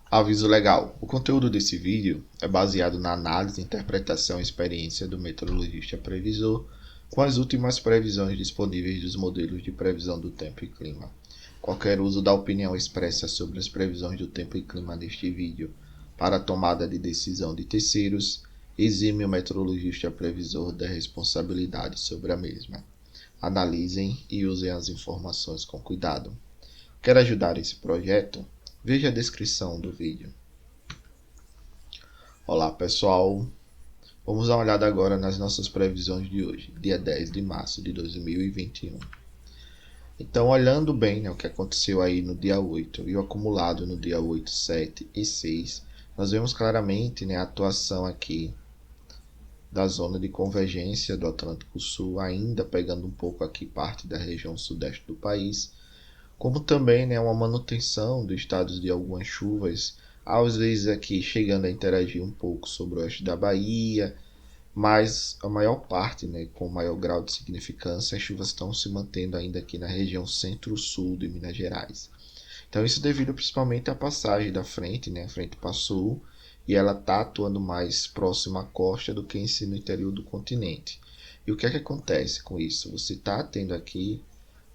Aviso legal: o conteúdo desse vídeo é baseado na análise, interpretação e experiência do meteorologista previsor com as últimas previsões disponíveis dos modelos de previsão do tempo e clima. Qualquer uso da opinião expressa sobre as previsões do tempo e clima neste vídeo para a tomada de decisão de terceiros exime o meteorologista previsor da responsabilidade sobre a mesma. Analisem e usem as informações com cuidado. Quer ajudar esse projeto? Veja a descrição do vídeo. Olá pessoal, vamos dar uma olhada agora nas nossas previsões de hoje, dia 10 de março de 2021. Então, olhando bem, o que aconteceu aí no dia 8 e o acumulado no dia 8, 7 e 6, nós vemos claramente a atuação aqui da zona de convergência do Atlântico Sul, ainda pegando um pouco aqui parte da região sudeste do país, como também uma manutenção dos estados de algumas chuvas, às vezes aqui chegando a interagir um pouco sobre o oeste da Bahia, mas a maior parte, com maior grau de significância, as chuvas estão se mantendo ainda aqui na região centro-sul de Minas Gerais. Então isso devido principalmente à passagem da frente, a frente passou e ela está atuando mais próxima à costa do que em si no interior do continente. E o que é que acontece com isso? Você está tendo aqui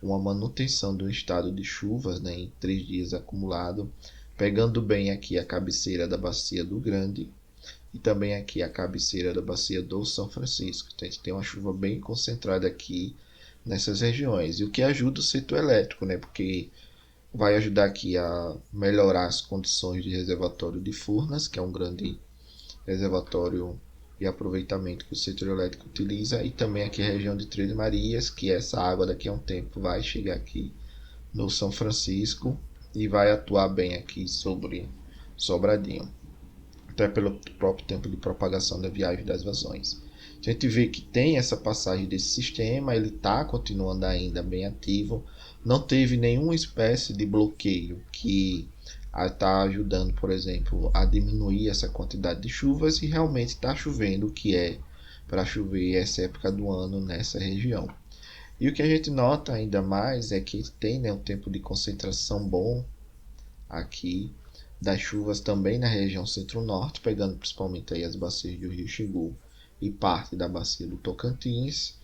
uma manutenção do estado de chuvas em 3 dias acumulado, pegando bem aqui a cabeceira da Bacia do Grande e também aqui a cabeceira da Bacia do São Francisco. Então a gente tem uma chuva bem concentrada aqui nessas regiões, e o que ajuda o setor elétrico, porque vai ajudar aqui a melhorar as condições de reservatório de Furnas, que é um grande reservatório e aproveitamento que o setor elétrico utiliza, e também aqui a região de Três Marias, que essa água daqui a um tempo vai chegar aqui no São Francisco e vai atuar bem aqui sobre Sobradinho, até pelo próprio tempo de propagação da viagem das vazões. A gente vê que tem essa passagem desse sistema, ele está continuando ainda bem ativo, não teve nenhuma espécie de bloqueio que está ajudando, por exemplo, a diminuir essa quantidade de chuvas, e realmente está chovendo o que é para chover essa época do ano nessa região. E o que a gente nota ainda mais é que tem um tempo de concentração bom aqui das chuvas também na região centro-norte, pegando principalmente aí as bacias do Rio Xingu e parte da bacia do Tocantins.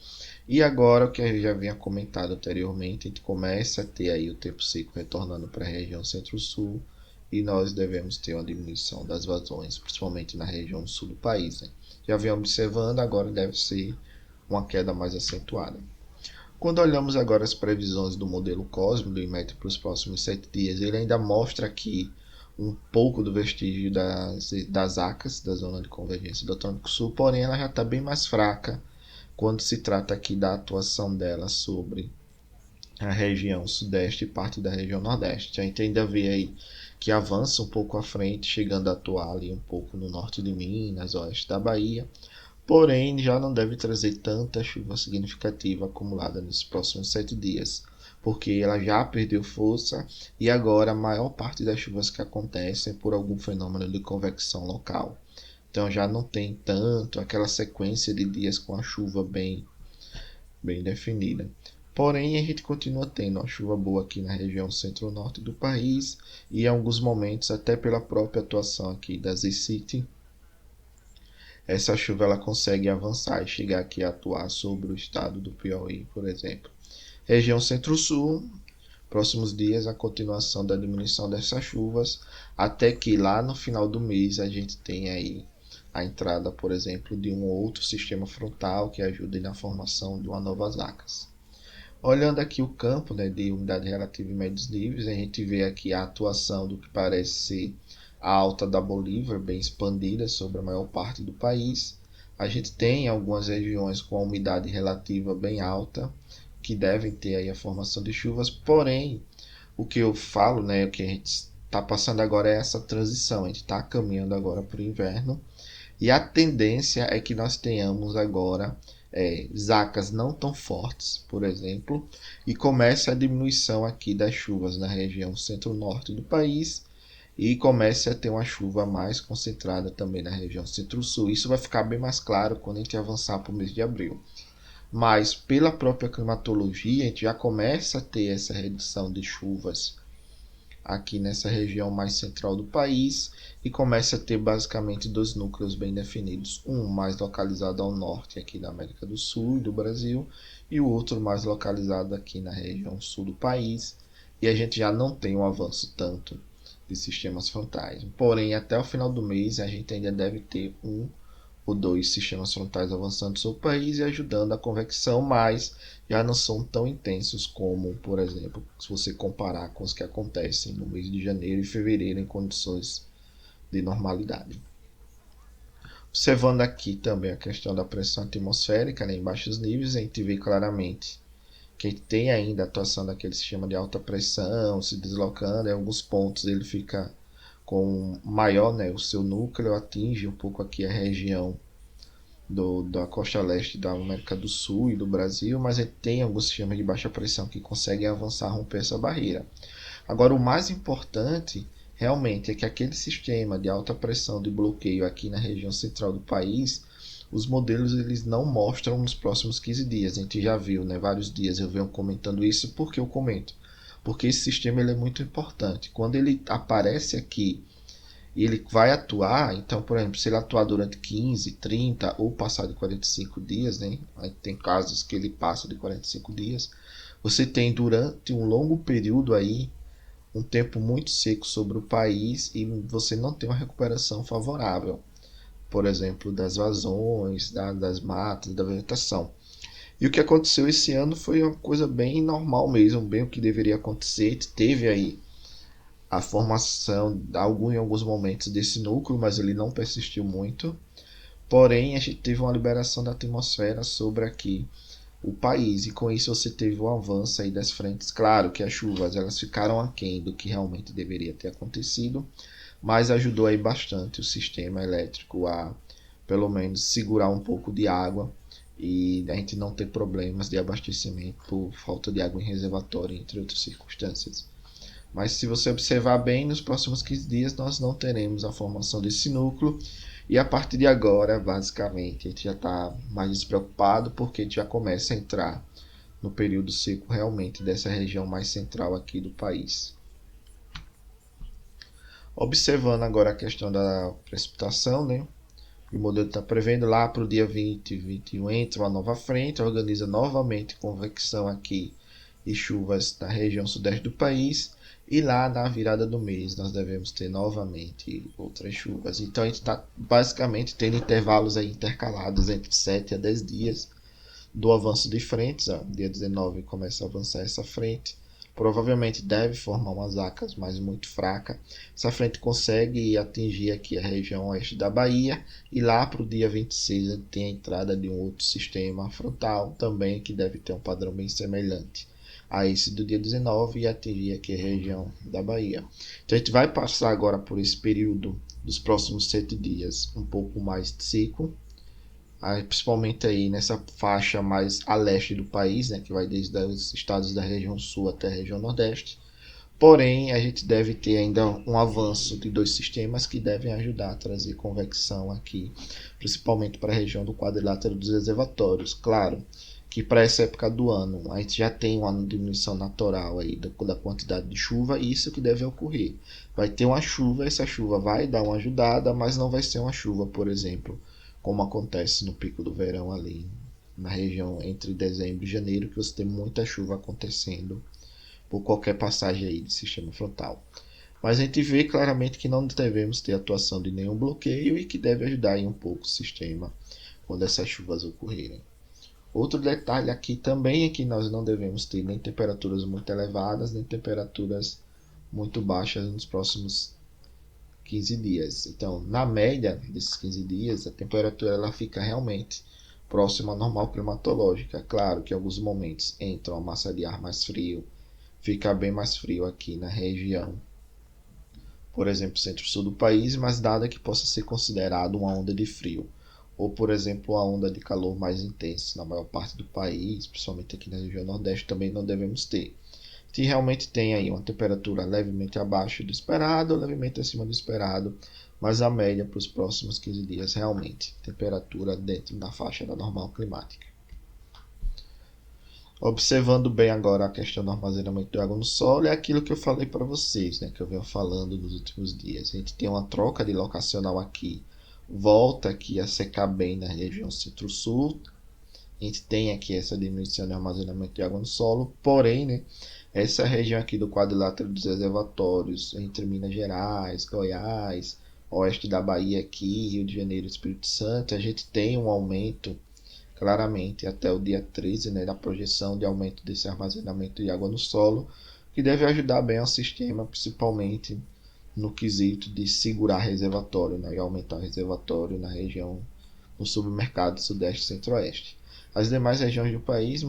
E agora, o que eu já havia comentado anteriormente, a gente começa a ter aí o tempo seco retornando para a região centro-sul, e nós devemos ter uma diminuição das vazões, principalmente na região sul do país. Já vem observando, agora deve ser uma queda mais acentuada. Quando olhamos agora as previsões do modelo Cosmo do IMET para os próximos 7 dias, ele ainda mostra aqui um pouco do vestígio das ACAS, da zona de convergência do Atlântico Sul, porém ela já está bem mais fraca quando se trata aqui da atuação dela sobre a região sudeste e parte da região nordeste. A gente ainda vê aí que avança um pouco à frente, chegando a atuar ali um pouco no norte de Minas, oeste da Bahia, porém já não deve trazer tanta chuva significativa acumulada nos próximos 7 dias, porque ela já perdeu força e agora a maior parte das chuvas que acontecem é por algum fenômeno de convecção local. Então já não tem tanto aquela sequência de dias com a chuva bem definida. Porém, a gente continua tendo uma chuva boa aqui na região centro-norte do país, e em alguns momentos, até pela própria atuação aqui da Z-City, essa chuva ela consegue avançar e chegar aqui a atuar sobre o estado do Piauí, por exemplo. Região centro-sul, próximos dias a continuação da diminuição dessas chuvas, até que lá no final do mês a gente tem aí a entrada, por exemplo, de um outro sistema frontal que ajuda na formação de uma nova ACAS. Olhando aqui o campo de umidade relativa e médios níveis, a gente vê aqui a atuação do que parece ser a alta da Bolívar, bem expandida sobre a maior parte do país. A gente tem algumas regiões com a umidade relativa bem alta, que devem ter aí a formação de chuvas, porém, o que eu falo, o que a gente está passando agora é essa transição, a gente está caminhando agora para o inverno, e a tendência é que nós tenhamos agora zacas não tão fortes, por exemplo, e comece a diminuição aqui das chuvas na região centro-norte do país, e comece a ter uma chuva mais concentrada também na região centro-sul. Isso vai ficar bem mais claro quando a gente avançar para o mês de abril. Mas pela própria climatologia, a gente já começa a ter essa redução de chuvas aqui nessa região mais central do país e começa a ter basicamente dois núcleos bem definidos, um mais localizado ao norte aqui da América do Sul e do Brasil e o outro mais localizado aqui na região sul do país, e a gente já não tem um avanço tanto de sistemas frontais. Porém, até o final do mês a gente ainda deve ter um ou dois sistemas frontais avançando sobre o país e ajudando a convecção, mas já não são tão intensos como, por exemplo, se você comparar com os que acontecem no mês de janeiro e fevereiro em condições de normalidade. Observando aqui também a questão da pressão atmosférica, né, em baixos níveis, a gente vê claramente que tem ainda a atuação daquele sistema de alta pressão se deslocando, em alguns pontos ele fica com maior, né, o seu núcleo atinge um pouco aqui a região da costa leste da América do Sul e do Brasil, mas ele tem alguns sistemas de baixa pressão que conseguem avançar, romper essa barreira. Agora, o mais importante realmente é que aquele sistema de alta pressão de bloqueio aqui na região central do país, os modelos eles não mostram nos próximos 15 dias. A gente já viu, né, vários dias eu venho comentando isso. Por que eu comento? Porque esse sistema ele é muito importante. Quando ele aparece aqui e ele vai atuar, então, por exemplo, se ele atuar durante 15, 30 ou passar de 45 dias, né? Tem casos que ele passa de 45 dias, você tem durante um longo período aí um tempo muito seco sobre o país e você não tem uma recuperação favorável, por exemplo, das vazões, das matas, da vegetação. E o que aconteceu esse ano foi uma coisa bem normal mesmo, bem o que deveria acontecer. Teve aí a formação em alguns momentos desse núcleo, mas ele não persistiu muito. Porém, a gente teve uma liberação da atmosfera sobre aqui o país, e com isso você teve um avanço aí das frentes. Claro que as chuvas elas ficaram aquém do que realmente deveria ter acontecido, mas ajudou aí bastante o sistema elétrico a pelo menos segurar um pouco de água e a gente não ter problemas de abastecimento por falta de água em reservatório, entre outras circunstâncias. Mas se você observar bem, nos próximos 15 dias nós não teremos a formação desse núcleo. E a partir de agora, basicamente, a gente já está mais despreocupado porque a gente já começa a entrar no período seco realmente dessa região mais central aqui do país. Observando agora a questão da precipitação, né? O modelo está prevendo lá para o dia 20 e 21 entra uma nova frente, organiza novamente convecção aqui e chuvas na região sudeste do país. E lá na virada do mês nós devemos ter novamente outras chuvas. Então a gente está basicamente tendo intervalos aí intercalados entre 7 a 10 dias do avanço de frentes. Dia 19 começa a avançar essa frente. Provavelmente deve formar umas acas, mas muito fraca. Essa frente consegue atingir aqui a região oeste da Bahia. E lá para o dia 26 a gente tem a entrada de um outro sistema frontal também que deve ter um padrão bem semelhante a esse do dia 19 e atingir aqui a região da Bahia. Então a gente vai passar agora por esse período dos próximos 7 dias um pouco mais seco, principalmente aí nessa faixa mais a leste do país, né, que vai desde os estados da região sul até a região nordeste. Porém, a gente deve ter ainda um avanço de dois sistemas que devem ajudar a trazer convecção aqui, principalmente para a região do quadrilátero dos reservatórios. Claro que para essa época do ano a gente já tem uma diminuição natural aí da quantidade de chuva, e isso que deve ocorrer. Vai ter uma chuva, essa chuva vai dar uma ajudada, mas não vai ser uma chuva, por exemplo, como acontece no pico do verão ali na região entre dezembro e janeiro, que você tem muita chuva acontecendo por qualquer passagem aí de sistema frontal. Mas a gente vê claramente que não devemos ter atuação de nenhum bloqueio e que deve ajudar aí um pouco o sistema quando essas chuvas ocorrerem. Outro detalhe aqui também é que nós não devemos ter nem temperaturas muito elevadas, nem temperaturas muito baixas nos próximos 15 dias. Então, na média desses 15 dias, a temperatura ela fica realmente próxima à normal climatológica. Claro que em alguns momentos entra uma massa de ar mais frio, fica bem mais frio aqui na região, por exemplo, centro-sul do país, mas nada que possa ser considerado uma onda de frio. Ou, por exemplo, a onda de calor mais intensa na maior parte do país, principalmente aqui na região nordeste, também não devemos ter. Se realmente tem aí uma temperatura levemente abaixo do esperado, levemente acima do esperado, mas a média para os próximos 15 dias realmente temperatura dentro da faixa da normal climática. Observando bem agora a questão do armazenamento de água no solo, é aquilo que eu falei para vocês, né, que eu venho falando nos últimos dias. A gente tem uma troca de locacional aqui, volta aqui a secar bem na região centro-sul. A gente tem aqui essa diminuição de armazenamento de água no solo, porém, né, essa região aqui do quadrilátero dos reservatórios, entre Minas Gerais, Goiás, oeste da Bahia aqui, Rio de Janeiro e Espírito Santo, a gente tem um aumento claramente até o dia 13, né, da projeção de aumento desse armazenamento de água no solo, que deve ajudar bem ao sistema, principalmente no quesito de segurar reservatório, né, e aumentar reservatório na região, no submercado sudeste e centro-oeste. As demais regiões do país,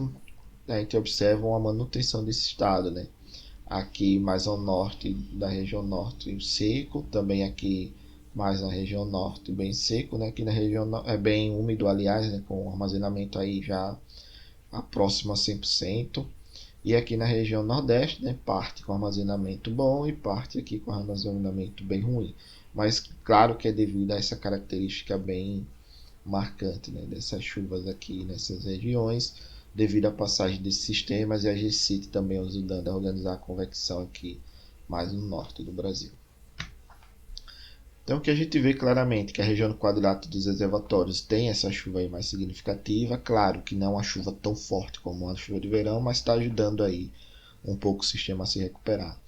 a gente observa uma manutenção desse estado, né? Aqui mais ao norte da região norte seco, também aqui mais na região norte bem seco, né? Aqui na região é bem úmido, aliás, né? Com armazenamento aí já próximo a 100%. E aqui na região nordeste, né? Parte com armazenamento bom e parte aqui com armazenamento bem ruim. Mas claro que é devido a essa característica bem marcante, né, dessas chuvas aqui nessas regiões, devido à passagem desses sistemas e a GCIT também ajudando a organizar a convecção aqui mais no norte do Brasil. Então, o que a gente vê claramente que a região do quadrilátero dos reservatórios tem essa chuva aí mais significativa. Claro que não é uma chuva tão forte como uma chuva de verão, mas está ajudando aí um pouco o sistema a se recuperar.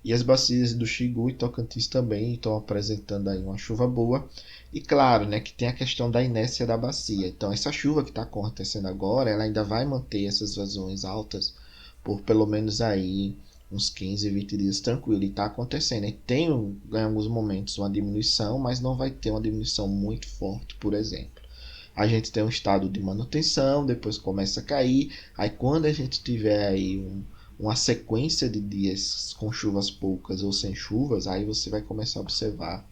E as bacias do Xingu e Tocantins também estão apresentando aí uma chuva boa. E claro, né, que tem a questão da inércia da bacia. Então, essa chuva que está acontecendo agora, ela ainda vai manter essas vazões altas por pelo menos aí uns 15, 20 dias tranquilo. E está acontecendo. E tem em alguns momentos uma diminuição, mas não vai ter uma diminuição muito forte, por exemplo. A gente tem um estado de manutenção, depois começa a cair. Aí quando a gente tiver aí uma sequência de dias com chuvas poucas ou sem chuvas, aí você vai começar a observar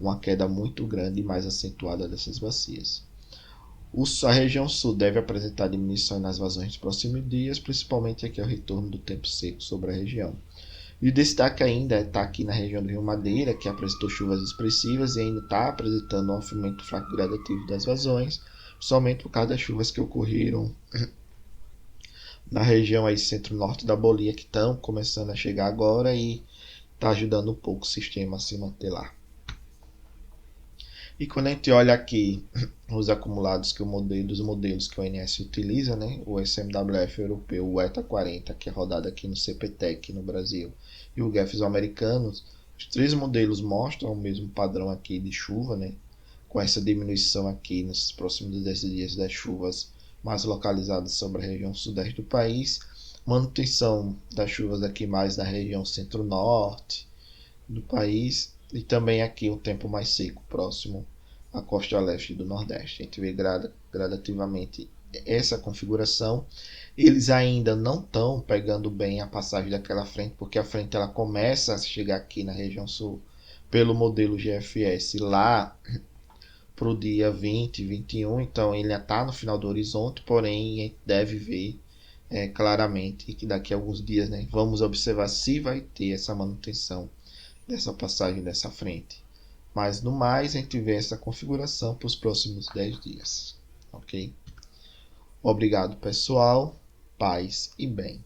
uma queda muito grande e mais acentuada dessas bacias. A região sul deve apresentar diminuição nas vazões dos próximos dias, principalmente aqui ao retorno do tempo seco sobre a região. E o destaque ainda está aqui na região do Rio Madeira, que apresentou chuvas expressivas e ainda está apresentando um aumento fraco gradativo das vazões, somente por causa das chuvas que ocorreram na região aí centro-norte da Bolívia, que estão começando a chegar agora e está ajudando um pouco o sistema a se manter lá. E quando a gente olha aqui os acumulados que dos modelos que o ONS utiliza, né, o SMWF europeu, o ETA 40, que é rodado aqui no CPTEC no Brasil, e o GEFS americanos, os três modelos mostram o mesmo padrão aqui de chuva, né, com essa diminuição aqui nesses próximos 10 dias das chuvas mais localizadas sobre a região sudeste do país, manutenção das chuvas aqui mais na região centro-norte do país e também aqui um tempo mais seco próximo à costa leste do Nordeste. A gente vê gradativamente essa configuração. Eles ainda não estão pegando bem a passagem daquela frente, porque a frente ela começa a chegar aqui na região sul pelo modelo GFS lá para o dia 20, 21, então ele já está no final do horizonte, porém a gente deve ver claramente que daqui a alguns dias, né, vamos observar se vai ter essa manutenção dessa passagem dessa frente. Mas no mais, a gente vê essa configuração para os próximos 10 dias. Ok? Obrigado, pessoal. Paz e bem.